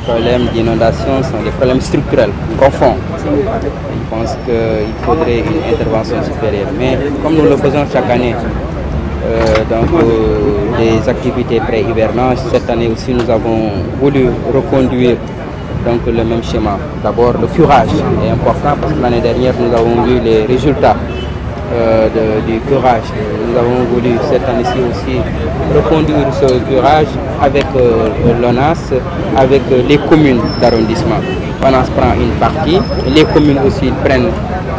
problèmes d'inondation sont des problèmes structurels, profonds. Je pense qu'il faudrait une intervention supérieure. Mais comme nous le faisons chaque année, des activités pré-hivernage, cette année aussi nous avons voulu reconduire donc, le même schéma. D'abord, le curage est important parce que l'année dernière, nous avons vu les résultats du curage. Nous avons voulu cette année-ci aussi reconduire ce curage avec l'ONAS, avec les communes d'arrondissement. l'ONAS prend une partie, les communes aussi prennent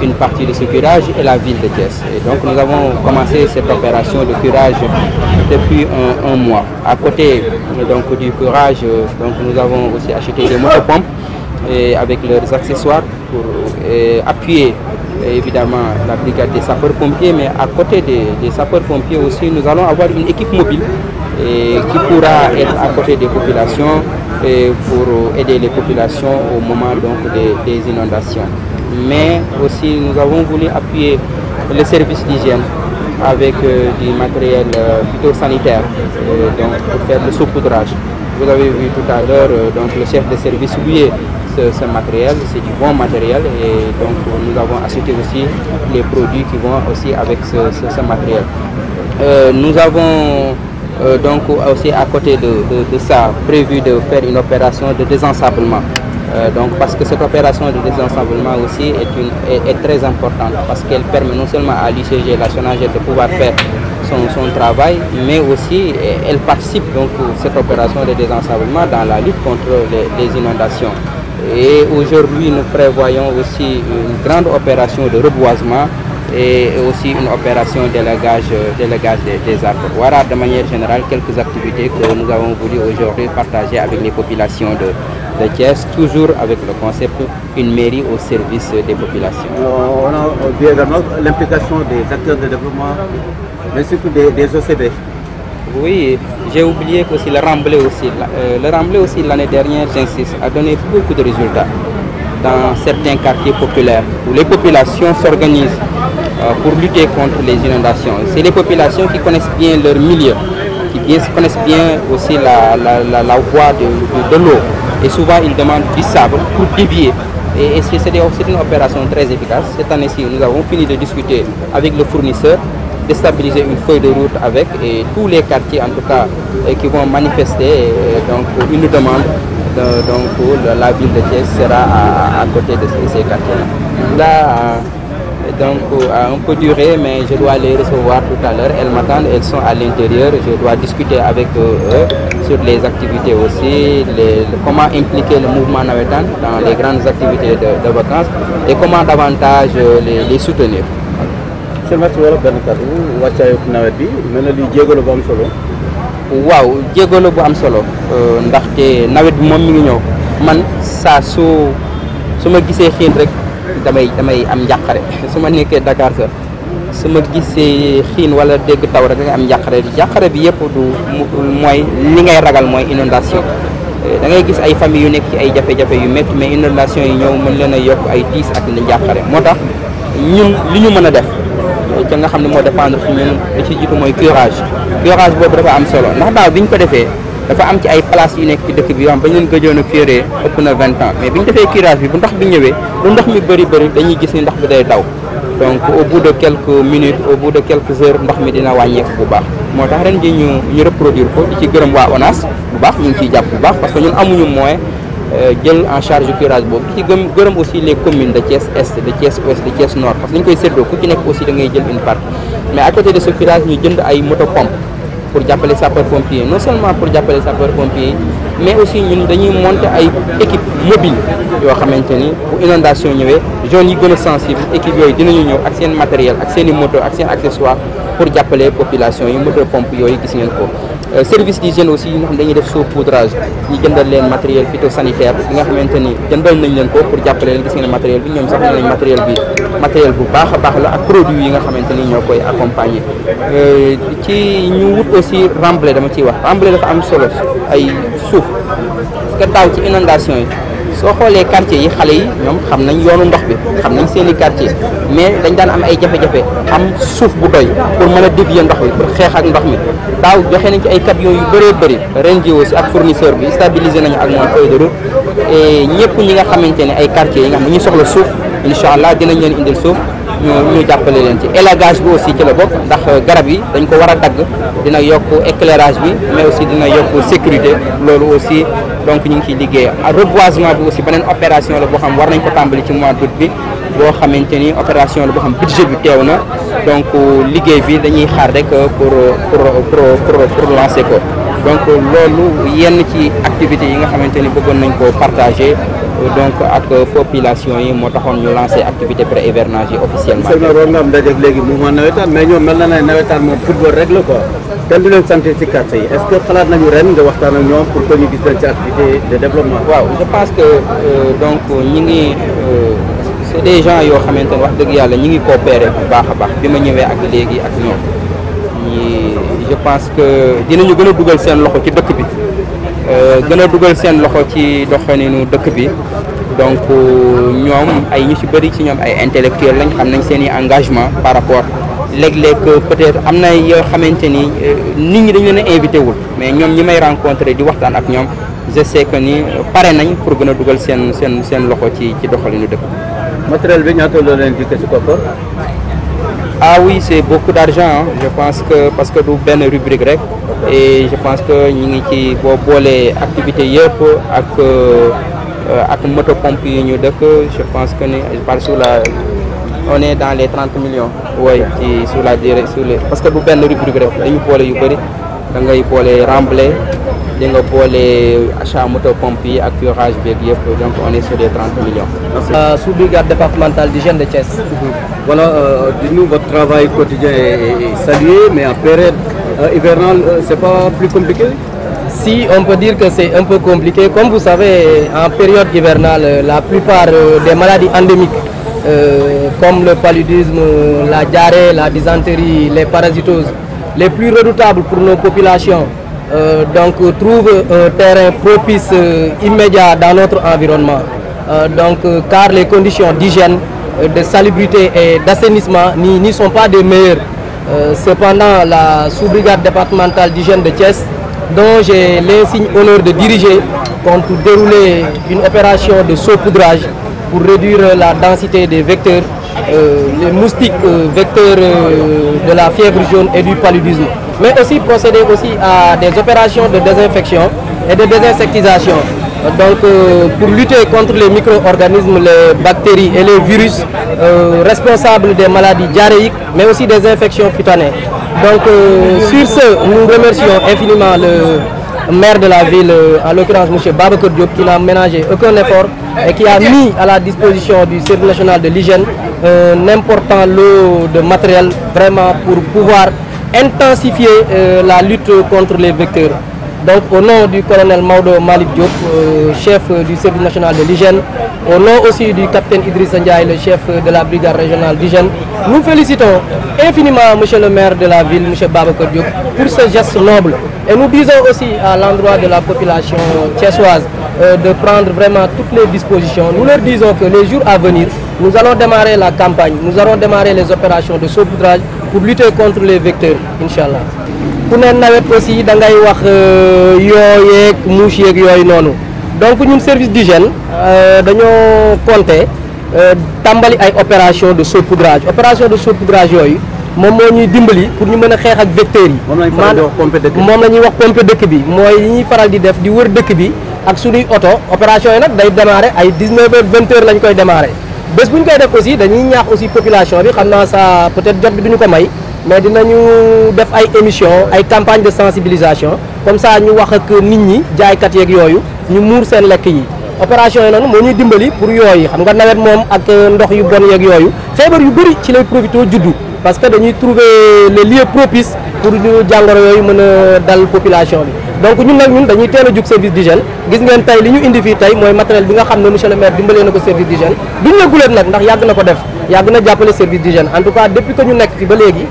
une partie de ce curage et la ville de Thiès. Et donc nous avons commencé cette opération de curage depuis un mois. À côté donc, du curage, donc, nous avons aussi acheté des motopompes et avec leurs accessoires pour appuyer évidemment la brigade des sapeurs-pompiers, mais à côté des sapeurs-pompiers aussi, nous allons avoir une équipe mobile qui pourra être à côté des populations et pour aider les populations au moment donc, des inondations. Mais aussi nous avons voulu appuyer le service d'hygiène avec du matériel phytosanitaire donc, pour faire le saupoudrage. Vous avez vu tout à l'heure donc le chef de service louer ce matériel, c'est du bon matériel et donc nous avons acheté aussi les produits qui vont aussi avec ce matériel. Nous avons donc aussi à côté de ça prévu de faire une opération de désensablement. Donc parce que cette opération de désensablement aussi est très importante parce qu'elle permet non seulement à l'UCG, la SONAGED de pouvoir faire son travail, mais aussi elle participe donc cette opération de désensablement dans la lutte contre les inondations. Et aujourd'hui nous prévoyons aussi une grande opération de reboisement et aussi une opération d'élagage des arbres. Voilà de manière générale quelques activités que nous avons voulu aujourd'hui partager avec les populations de Thiès, toujours avec le concept une mairie au service des populations. On a vu également l'implication des acteurs de développement, mais surtout des OCB. Oui, j'ai oublié aussi le remblai aussi. Le remblai aussi l'année dernière, j'insiste, a donné beaucoup de résultats dans certains quartiers populaires où les populations s'organisent pour lutter contre les inondations. C'est les populations qui connaissent bien leur milieu, qui connaissent bien aussi la voie de l'eau. Et souvent ils demandent du sable pour dévier. Et c'est une opération très efficace. Cette année-ci, nous avons fini de discuter avec le fournisseur, de stabiliser une feuille de route avec et tous les quartiers en tout cas qui vont manifester donc une demande. Donc la ville de Thiès sera à côté de ces quartiers-là. Là, donc un peu duré, mais je dois les recevoir tout à l'heure. Elles m'attendent, elles sont à l'intérieur. Je dois discuter avec eux sur les activités aussi, comment impliquer le mouvement navétane dans les grandes activités de vacances et comment davantage les soutenir. Seulement ci wala benn kàddu wàccaayu nawet bi mel na lii jéego la bu am solo. waaw jéego la bu am solo ndaxte nawet bi moom mi ngi ñëw man saa su ma gisee xiin rek damay am njàqare su ma nekkee Dakar sax su ma gisee xiin wala dégg taw rek da ngay am njàqare bi yëpp du mooy li ngay ragal mooy inondation da ngay gis ay famille yu nekk ci ay jafe-jafe yu métti mais inondation yi ñëw mën leen a yokk ay tiis ak njàqare moo tax ñun li ñu mën a def ca nga xam ne moo dépendre ci ñun da ci jiitu mooy curage boobu dafa am solo ndax daaw bi ñu ko defee dafa am ci ay places yu nekk ci dëkk bi yoo xam ba ñu leen gëjoon a curé ëpp na 20 ans mais bi ñu defee curage bi bu ndox bi ñëwee lu ndox mi bëri dañuy gis ni ndox bi day daw donc au bout de quelques minutes au bout de quelques heures ndox mi dina wàññeeku bu baax moo tax ren ji ñu reproduire ko di ci gërëm waa ONAS bu baax ñu ngi ciy jàpp bu baax parce que ñun amuñu moyen jël en charge curage boobu ci gërëm aussi les communes de Thiès Est de Thiès Ouest de Thiès Nord parce que dañu koy séddoo ku ci nekk aussi da ngay jël une partie mais à côté de ce curage ñu jënd ay motopompes pour jàppale sapeurs-pompiers non seulement pour jàppale sapeurs-pompiers mais aussi ñun dañuy monter ay équipe mobile yoo xamante ni bu inondation ñëwee zones yi gën a sensible équipe yooyu dinañu ñëw ak seen matériel ak seen i moto ak seen accessoire pour jàppale population yi moto pompe yooyu gis ngeen ko service d'hygiène aussi yi nga xam dañuy def saupoudrage ñu jëndal leen matériel phytosanitaire bi nga xamante ni jëndal nañ leen ko pour jàppale leen gis ngeen matériel bi ñoom sax nañ matériel bu baax a baax la ak produit yi nga xamante ni ñoo koy accompagner ci ñu wut aussi remblai dama ciy wax remblai dafa am solo ay suuf parce que daaw ci inondation yi soo xoolee quartier yi xale yi ñoom xam nañ yoonu ndox bi xam nañ seen i quartier mais dañ daan am ay jafe-jafe am suuf bu doy pour mën a dévier ndox bi pour xeex ak ndox mi daaw joxe nañ ci ay camions yu bëree bëri ren ji aussi ak fournisseur bi stabiliser nañu ak moom feuille de route et ñëpp ñi nga xamante ne ay quartiers yi nga xam ne ñu soxla suuf incha allah dinañ leen indil suuf ñu jàppale leen ci élagage bi aussi ci la bokk ndax garab yi dañ ko war a dagg dina yokk éclairage bi mais aussi dina yokk sécurité loolu aussi donc ñu ngi ciy liggéey reboisement bi aussi beneen opération la boo xam war nañ ko tàmbali ci mois d'août bi boo xamante ni opération la boo xam budget bi teew na donc liggéey bi dañuy xaar rek pour lancer ko donc loolu yenn ci activités yi nga xamante ni bëggoon nañ ko partager donc ak population yi moo taxoon ñu lancé activité pré-hivernage yi officiellement. sëñ bi war nga am dajeeg léegi mouvement nawetaan mais ñoom mel na ne nawetaan moom football rek la quoi kenn du leen sant ci quartier yi est-ce que xalaat nañu ren nga waxtaan ak ñoom pour que ñu gis leen ci activité de développement. waaw je pense que donc ñi ngi c'est des gens yoo xamante ne wax dëgg yàlla ñi ngi coopérer bu baax a baax bi ma ñëwee ak léegi ak ñoom je pense que dinañu gën a dugal seen loxo ci dëkk bi. gën a dugal seen loxo ci doxalinu dëkk bi donc ñoom ay ñu ci bëri ci ñoom ay intellectuels lañ xam nañ seen i engagement par rapport léeg-léeg peut-être am na yoo xamante ni nit ñi dañu leen a invité wul mais ñoom ñi may rencontré di waxtaan ak ñoom je sais que ni pare nañ pour gën a dugal seen loxo ci doxalinu dëkk bi. matériel bi ñaata la leen dikkee ci koppar. Ah oui, c'est beaucoup d'argent. Je pense que parce que du benn rubrique rek et je pense que ñi ngi ci boo boolee activité yëpp ak moto pompe yi ñu dëkk je pense que ni je parle sur la on est dans les 30 millions. oui ci sur la durée parce que du benn rubrique rek dañu boole yu bëri da ngay boole remblai di nga boole achat moto pompe yi ak curage beeg yëpp donc on est sur les 30 millions. Sous-brigade départementale d'hygiène de Thiès. Voilà, dites-nous, votre travail quotidien est salué, mais en période hivernale, c'est pas plus compliqué? Si, on peut dire que c'est un peu compliqué. Comme vous savez, en période hivernale, la plupart des maladies endémiques, comme le paludisme, la diarrhée, la dysenterie, les parasitoses, les plus redoutables pour nos populations, donc trouvent un terrain propice immédiat dans notre environnement. Car les conditions d'hygiène, de salubrité et d'assainissement n'y sont pas des meilleurs. Cependant, la sous-brigade départementale d'hygiène de Thiès, dont j'ai l'insigne honneur de diriger, compte dérouler une opération de saupoudrage pour réduire la densité des vecteurs, les moustiques vecteurs de la fièvre jaune et du paludisme. Mais aussi procéder aussi à des opérations de désinfection et de désinsectisation. Donc pour lutter contre les micro-organismes, les bactéries et les virus responsables des maladies diarrhéiques, mais aussi des infections cutanées. Donc sur ce, nous remercions infiniment le maire de la ville, en l'occurrence M. Babacar Diop, qui n'a ménagé aucun effort et qui a mis à la disposition du Service national de l'hygiène un important lot de matériel vraiment pour pouvoir intensifier la lutte contre les vecteurs. Donc au nom du colonel Maodo Malik Diop, chef du service national de l'hygiène, au nom aussi du capitaine Idrissa Ndiaye, le chef de la brigade régionale d'hygiène, nous félicitons infiniment monsieur le maire de la ville, monsieur Babacar Diop, pour ce geste noble. Et nous disons aussi à l'endroit de la population thiessoise de prendre vraiment toutes les dispositions. Nous leur disons que les jours à venir, nous allons démarrer la campagne, nous allons démarrer les opérations de saupoudrage pour lutter contre les vecteurs, Inch'Allah. Ku ne nawet aussi da ngay wax yooyeeg mouche yeeg yooyu noonu donc ñun service d'hygiène dañoo compter tàmbali ay opération de saupoudrage yooyu moom moo ñuy dimbali pour ñu mën a xeex ak vecteurs yi. moom la ñuy wax pompe dëkk bi mooy yi ñuy faral di def di wër dëkk bi ak suñuy oto opération yi nag day démarrer ay 19h 20h lañ koy démarrer bés bu ñu koy def aussi dañuy ñaax aussi population bi xam naa ça peut-être jot bi duñu ko may. mais dinañu def ay émission ay campagne de sensibilisation comme ça ñu wax ak nit ñi jaaykat yeeg yooyu ñu muur seen lekk yi opération yi noonu moo ñuy dimbali pour yooyu xam nga nawet moom ak ndox yu bon yeeg yooyu feebar yu bëri ci lay profité juddu parce que dañuy trouver les lieux propices pour ñu jàngoro yooyu mën a dal population bi donc ñun nag ñun dañuy teel a jug service d'hygiène gis ngeen tey li ñu indi fii tey mooy matériel bi nga xam ne monsieur le maire dimbalee na ko service d'hygiène duñ la guleet nag ndax yàgg na ko def yàgg na jàppale service d'hygiène en tout cas depuis que ñu nekk fi ba léegi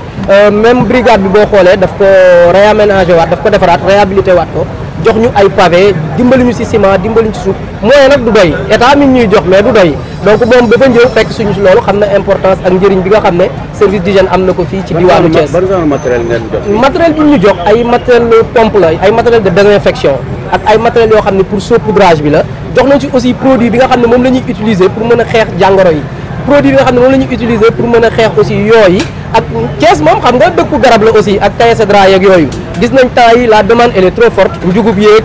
même brigade bi boo xoolee daf ko réaménagé waat daf ko defaraat réhabilité waat ko jox ñu ay pavé dimbali ñu ci ciment dimbali ñu ci suuf moyen nag du doy état mi ñuy jox mais du doy donc moom dafa ñëw fekk suñu ci loolu xam na importance ak njëriñ bi nga xam ne service d'hygiène am na ko fii ci diwaanu Thiès. ban genre matériel ngeen jox. matériel bi ñu jox ay matériel pompe la ay matériel de désinfection ak ay matériel yoo xam ne pour saupoudrage bi la jox nañ ci aussi produit bi nga xam ne moom la ñuy utiliser pour mën a xeex jàngoro yi produit bi nga xam ne moom la ñuy utiliser pour mën a xeex aussi yooyu ak Thiès moom xam nga dëkku garab la aussi ak TSDRA yeeg yooyu gis nañ temps yi la demande elle est trop forte njugub yeeg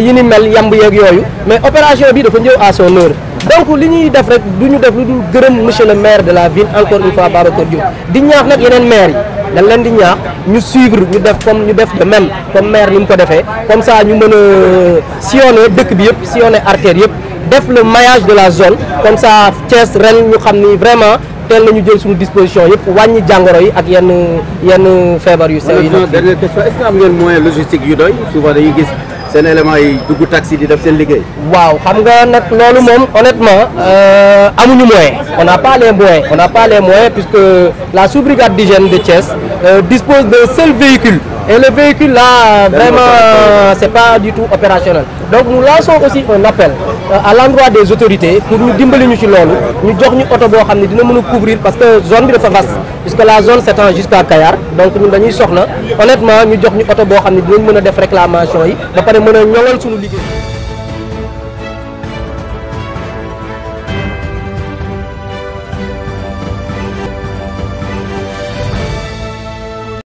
yi ni mel yamb yeeg yooyu mais opération bi dafa ñëw à son heure donc li ñuy def rek du ñu def lu dul gërëm monsieur le maire de la ville encore une fois Babacar Diop di ñaax nag yeneen maire yi dañ leen di ñaax ñu suivre ñu def comme ñu def de même comme maire ni mu ko defee comme ça ñu mën a sillonner dëkk bi yëpp sillonner artère yëpp def le maillage de la zone comme ça Thiès ren ñu xam ni vraiment teel nañu jël suñu disposition yëpp wàññi jàngoro yi ak yenn feebar yu sew yi. dernière question est-ce que am ngeen moyen logistique yu doy souvent dañuy gis seen éléments yi dugg taxi di def seen liggéey. waaw xam nga nag loolu moom honnêtement amuñu moyen on n'a pas les moyens puisque la sous-brigade d'hygiène de Thiès dispose d'un seul véhicule et le véhicule là vraiment c'est pas du tout opérationnel donc nous lançons aussi un appel à l'endroit des autorités pour ñu dimbali ñu ci loolu ñu jox ñu oto boo xam ne dina mën a couvrir parce que zone bi dafa vaste puisque la zone s'étend jusqu'à Kayar donc ñun dañuy soxla honnêtement ñu jox ñu oto boo xam ne dinañ mën a def réclamation yi ba pare mën a ñoŋal suñu liggéey